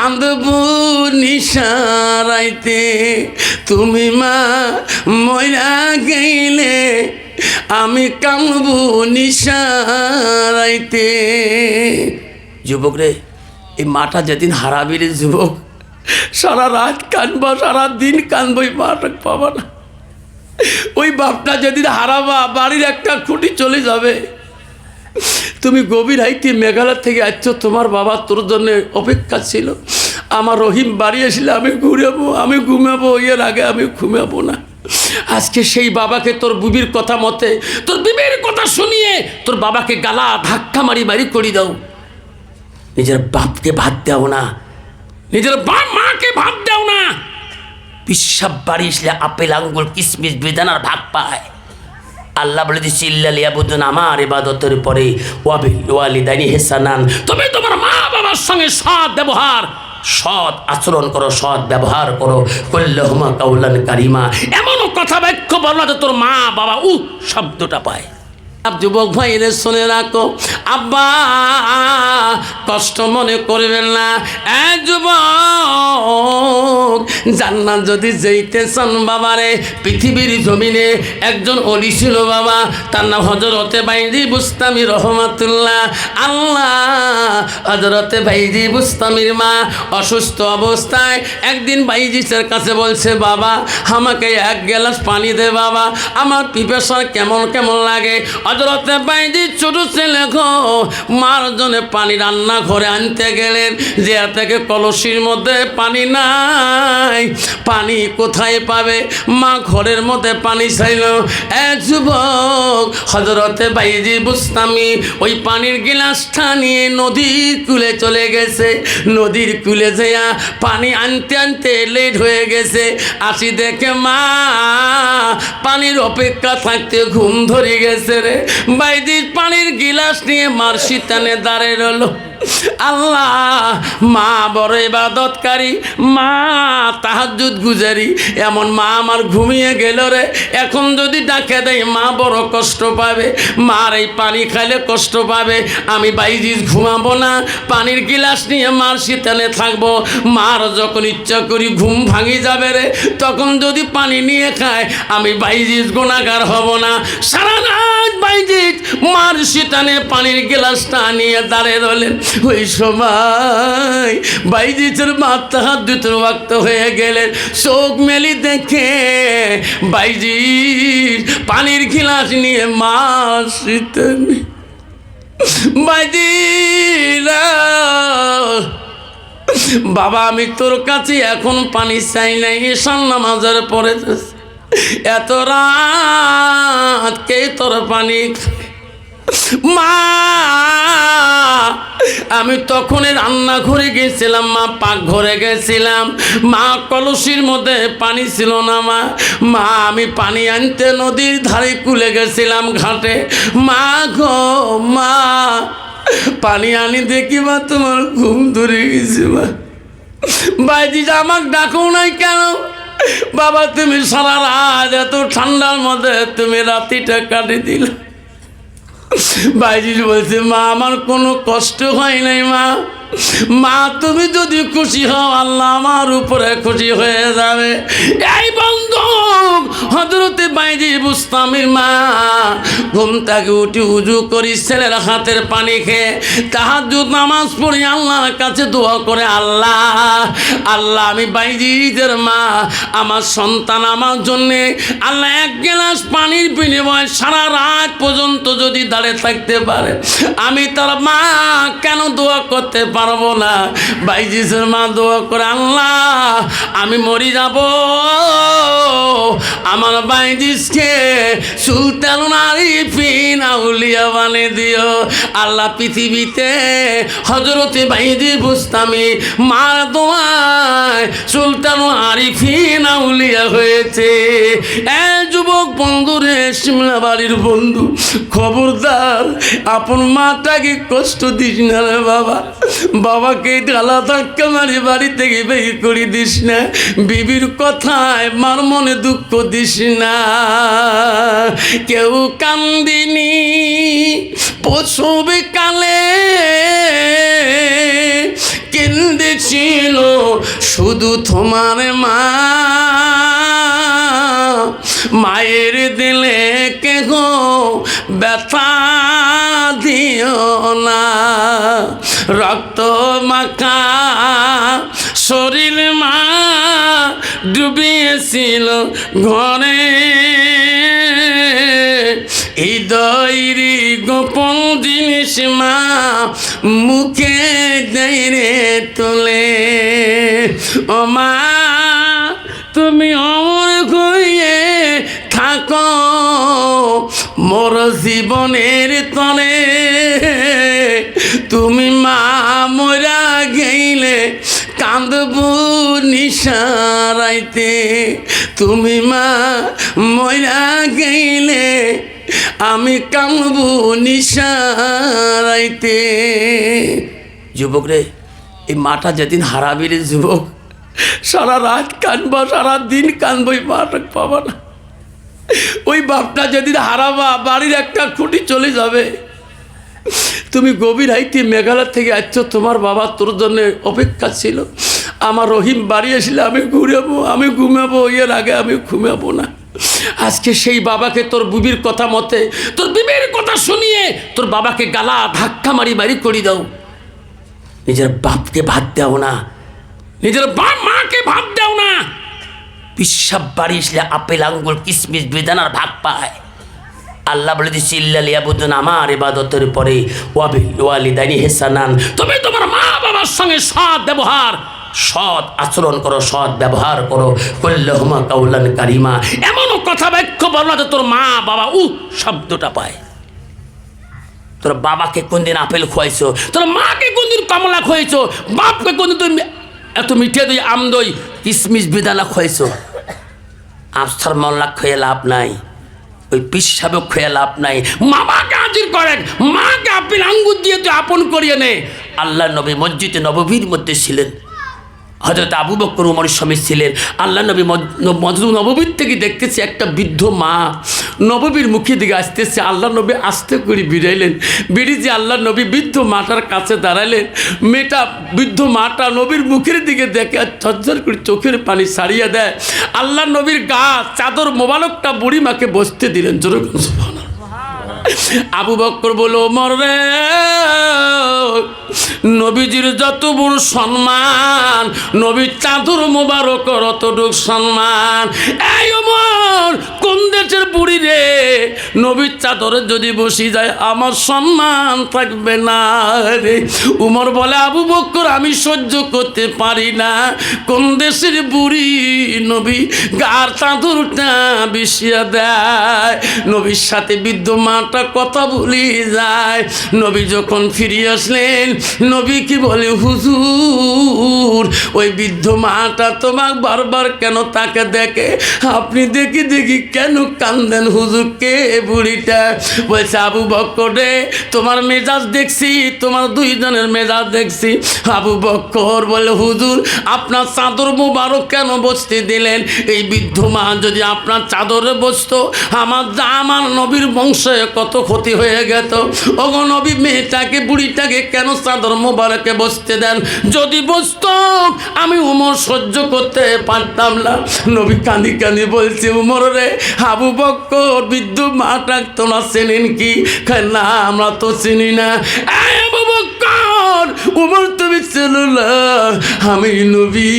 কাঁদবো নিশারাইতে, তুমি মা মইরা গেলে আমি কাঁদবো নিশারাইতে। যুবক রে, এই মাটা যেদিন হারাবি রে যুবক, সারা রাত কাঁদবা, সারা দিন কাঁদবো, ওই মাটা পাবা না। ওই বাপটা যেদিন হারাবা, বাড়ির একটা খুঁটি চলে যাবে। তুমি গভীর হাইতে মেঘালয় থেকে আসছো, তোমার বাবা তোর জন্য অপেক্ষা ছিল। আমার রহিম বাড়ি আসলে আমি ঘুরাবো, আমি ঘুমাবো, এর আগে আমি ঘুমাবো না। আজকে সেই বাবাকে তোর বিবির কথা মতে, তোর বিবির কথা শুনিয়ে তোর বাবাকে গালা ধাক্কা মারি বাড়ি করে দাও। নিজের বাপকে ভাত দাও না, নিজের বাপ মাকে ভাত দাও না। পিসাব বাড়ি আসলে আপেল আঙ্গুল কিসমিস বেদানার ভাগ পায়। আল্লাহ বলে দিচ্ছি ইল্লালিয়াবুদুন, আমার ইবাদতের পরে ওয়াবিল ওয়ালিদাইনি ইহসানান, তবে তোমার মা বাবার সঙ্গে সৎ ব্যবহার, সৎ আচরণ করো, সৎ ব্যবহার করো। কুল্লুহুমা কাউলান কারিমা, এমনও কথা বাক্য বলো না তোর মা বাবা শব্দটা পায়। যুবক ভাইরে শুনে রাখো, আব্বা কষ্ট মনে করবেন না। যুবক, জান্নাত যদি যেতে চান বাবারে, পৃথিবীর জমিনে একজন অলি ছিল বাবা, তার নাম হযরতে বাইজি বুস্তামি রহমাতুল্লাহ আল্লাহ। হযরতে বাইজি বুস্তামির মা অসুস্থ অবস্থায় একদিন বাইজির কাছে বলছে, বাবা আমাকে এক গ্লাস পানি দে বাবা, আমার পিপাসা কেমন কেমন লাগে। হযরতে বাইজি ছোট ছেলে গো, মার জন্য পানি রান্না ঘরে আনতে গেলেন, যে থেকে কলসির মধ্যে পানি নাই, পানি কোথায় পাবে? মা ঘরের মধ্যে পানি চাইল। এক যুবক হযরতে বাইজি বুস্তামি ওই পানির গিলাসটা নিয়ে নদীর কূলে চলে গেছে। নদীর কূলে যেয়া পানি আনতে আনতে লেট হয়ে গেছে। আসি দেখে মা পানির অপেক্ষা থাকতে ঘুম ধরে গেছে রে। বাইজি পানির গিলাস নিয়ে মার শীতানে দাঁড়িয়ে রইল। আল্লাহ, মা বড় ইবাদতকারী, মা তাহাজ্জুদ গুজারি, এমন মা আমার ঘুমিয়ে গেল রে। এখন যদি ডাকে দেয় মা বড় কষ্ট পাবে, মার এই পানি খাইলে কষ্ট পাবে। আমি বাইজিস ঘুমাবো না, পানির গিলাস নিয়ে মার শীতানে থাকবো। মার যখন ইচ্ছা করি ঘুম ভাঙি যাবে রে, তখন যদি পানি নিয়ে খায় আমি বাইজিস গুনাহগার হব না। সারা রাত বাইজিস মার শীতানে পানির গিলাসটা নিয়ে দাঁড়িয়ে রইলেন। ওই সময় বাইজির মাথা হাত দুটো ওয়াক্ত হয়ে গেলেন। চোখ মেলি দেখে বাইজি পানির গিলাস নিয়ে মার শীতানে। বাইজি বাবা, আমি তোর কাছে এখন পানি চাই নাই, ঈশান নামাজের পরে এত রাত কে তোর পানি? মা আমি তখন রান্নাঘরে গেছিলাম, মা পাক ঘরে গেছিলাম, মা কলসির মধ্যে পানি ছিল না। মা আমি পানি আনতে নদীর ধারে কুলে গেছিলাম ঘাটে। মা গো মা, পানি আনি দেখি মা তোমার ঘুম ধরে গেছে। মা বাইজি আমাকে ডাকো নাই কেন? বাবা তুমি সারা রাত এত ঠান্ডার মধ্যে তুমি রাতিটা কাটে দিলে। বাইজি বলছে, মা আমার কোনো কষ্ট হয় নাই। মা তুমি যদি খুশি হও আল্লাহ আমার উপরে খুশি হয়ে যাবে। এই বন্ধু হযরতে বাইজি বুস্তামির মা ঘুম থেকে উঠে উজু করি, ছেলের হাতের পানি খেয়ে তাহাজ্জুদ নামাজ পড়ি, আল্লাহর কাছে দোয়া করে, আল্লাহ আল্লাহ আমি বাইজিদের মা, আমার সন্তান আমার জন্যে আল্লাহ এক গ্লাস পানির বিনিময়ে সারা রাত পর্যন্ত যদি দাঁড়িয়ে থাকতে পারে, আমি তার মা কেন দোয়া করতে পারবো না? বাইজিদের মা দোয়া করে, আল্লাহ আমি মরি যাব, আমার বাইজিসকে সুলতানুল আরিফিন আউলিয়া বানিয়ে দিও। আল্লাহ পৃথিবীতে হযরতে বাইজি বুস্তামি মার দোয়ায় সুলতানুল আরিফিন আউলিয়া হয়েছে। যুবক বন্ধু রে, শিমলা বাড়ির বন্ধু, খবরদার আপন মাটাকে কষ্ট দিস না রে বাবা। বাবাকে ঢালা ধাক্কা মারি বাড়ি থেকে বের করে দিস না। বিবির কথায় মার মনে দুঃখ দিস না। কেউ কান্দিনি প্রসবে কালে, কেন্দেছিল শুধু তোমার মা, মায়ের দিলে কেহ ব্যথা দিও না। রক্ত মাখা শরীর মা ডুবিয়েছিল ঘরে, হৃদয়ের গোপন জিনিস মা মুখে দেরে তোলে। ও মা তুমি অমর হয়ে থাকো মোর জীবনের তরে, তুমি মা মরা গেলে কাঁদবো নিশারাইতে, তুমি মা মরা গেলে আমি কাঁদবো নিশারাইতে। যুবক রে, এই মাটা যেদিন হারাবি রে যুবক, সারা রাত কানবা, সারা দিন কানবো, ওই মাটা পাবা না। ওই বাপটা যেদিন হারাবা, বাড়ির একটা খুঁটি চলে যাবে। তুমি গভীর হাইতে মেঘালয় থেকে আসছো, তোমার বাবা তোর জন্য অপেক্ষা ছিল। আমার রহিম বাড়ি আসলে আমি ঘুরাবো, আমি ঘুমাবো, এর আগে আমি ঘুমাবো না। আজকে সেই বাবাকে তোর বিবির কথা মতে, তোর বিবির কথা শুনিয়ে তোর বাবাকে গালা ধাক্কা মারি বাড়ি করে দাও। নিজের বাপকে ভাত দাও না, নিজের বাপ মাকে ভাত দাও না। পিসাব বাড়ি আসলে আপেল আঙ্গুল কিসমিস বেদানার ভাগ পায়। আল্লাহ বলে দিচ্ছি ইল্লালিয়াবুদুন, আমার ইবাদতের পরে ওয়াবিল ওয়ালিদাইনি ইহসানান, তবে তোমার মা বাবার সঙ্গে সৎ ব্যবহার, সৎ আচরণ করো, সৎ ব্যবহার করো। কুল্লুহুমা কাউলান কারিমা, এমনও কথা বাক্য বলো না তোর মা বাবা শব্দটা পায়। তোর বাবাকে কোনদিন আপেল খুয়াইছো, তোর মাকে কোনদিন কমলা খুয়াইছো, বাপকে কোনদিন তুমি এত মিঠে দই আম দই কিসমিস বেদানা খুয়াইছো? আফসার মোল্লা খেয়ে লাভ নাই, ওই পিসাবে খেয়ে লাভ নাই। মামাকে হাজির করেন, মাকে আপেল আঙ্গুর দিয়ে তুই আপন করিয়ে নে। আল্লাহ নবী মসজিদে নববীর মধ্যে ছিলেন, হযরত আবু বকর ওমর স্বামী ছিলেন। আল্লাহ নবী মসজিদ নববীর থেকে দেখতেছে একটা বৃদ্ধ মা নববীর মুখের দিকে আসতেছে। আল্লাহ নবী আস্তে করে বেরাইলেন, বেরিয়ে আল্লাহ নবী বৃদ্ধ মাটার কাছে দাঁড়ালেন। মেয়েটা বৃদ্ধ মাটা নবীর মুখের দিকে দেখে আর ঝরঝর করে চোখের পানি ছাড়িয়ে দেয়। আল্লাহ নবীর গা চাদর মোবারকটা বুড়ি মাকে বসতে দিলেন। জোরে সুবহানাল্লাহ। আবু বকর বলো, ওমর রে, নবীজির যত বড় সম্মান, নবীর চাদর মোবারক অতটুক সম্মান। এই ওমর, কোন দেশের বুড়ি রে, নবীর চাদরে যদি বসি যায় আমার সম্মান থাকবে না রে। উমর বলে, আবু বকর আমি সহ্য করতে পারি না, কোন দেশের বুড়ি নবী গার চাদরটা বিছিয়ে দেয়। নবীর সাথে বৃদ্ধ মাটা কথা বলি যায়। নবী যখন ফিরে আসলেন, নবী কি বলে, হুজুর ওই বৃদ্ধ মাটা তোমার বারবার কেন তাকে দেখে, আপনি দেখি দেখি কেন কান্দেন হুজুর? কে বুড়িটা? বলছে, আবু বকর রে, তোমার মেজাজ দেখছি, তোমার দুইজনের মেজাজ দেখছি। আবু বকর বলে, হুজুর আপনার চাদর মোবারক কেন বসতে দিলেন? এই বৃদ্ধ মা যদি আপনার চাদরে বসতো, আমার নবীর বংশে কত ক্ষতি হয়ে গেত। ওগো নবী, মেয়েটাকে বুড়িটাকে কেন চাদর মোবারকে বসতে দেন? যদি বসতো আমি উমর সহ্য করতে পারতাম না। নবী কাঁদি কাঁদি বলছে, উমর রে, আবু বকর বৃদ্ধ মাটা তোমরা চেনেন কি? না আমরা তো চিনি না। আবু বকর, উমর তুমি চেনো না, আমি নবী,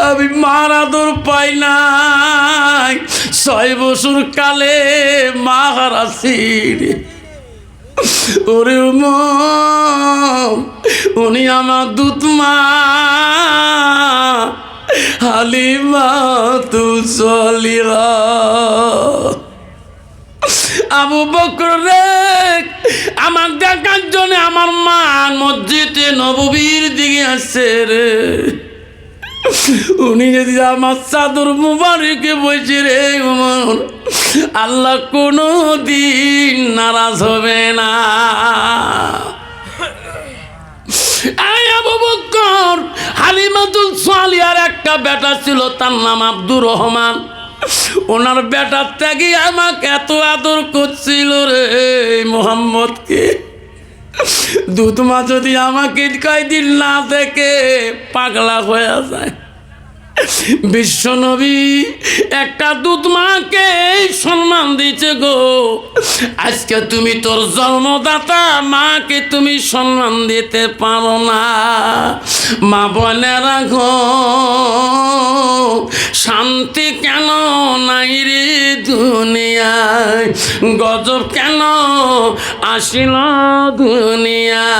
আমি মার আদর পাই নাই, 6 বছর কালে মা হারাছি। ওরে উনি আমার দুধ মা হালিমা তু সলিহা। আবু বকর রে, আমার দেখার জন্য আমার মা মসজিদে নববীর দিকে আসছে রে। উনি যদি আমার চাদর মুবারকে বসে রে, আল্লাহ কোনো দিন নারাজ হবে না। আবু বকর, হালিমাতুল সালিয়ার একটা বেটা ছিল, তার নাম আব্দুর রহমান। ওনার বেটার থেকে আমাকে এত আদর করছিল রে, মোহাম্মদকে। দুধ মা যদি আমাকে কয়দিন না দেখে পাগলা হয়ে যায়। বিশ্ব নবী একটা দুধ মাকে সম্মান দিচ্ছে গো। আজকে তুমি তোর জন্মদাতা মাকে তুমি সম্মান দিতে পারো না। মা বলে রাখো শান্তি কেন নাই রে দুনিয়ায়, গজব কেন আসিল দুনিয়া।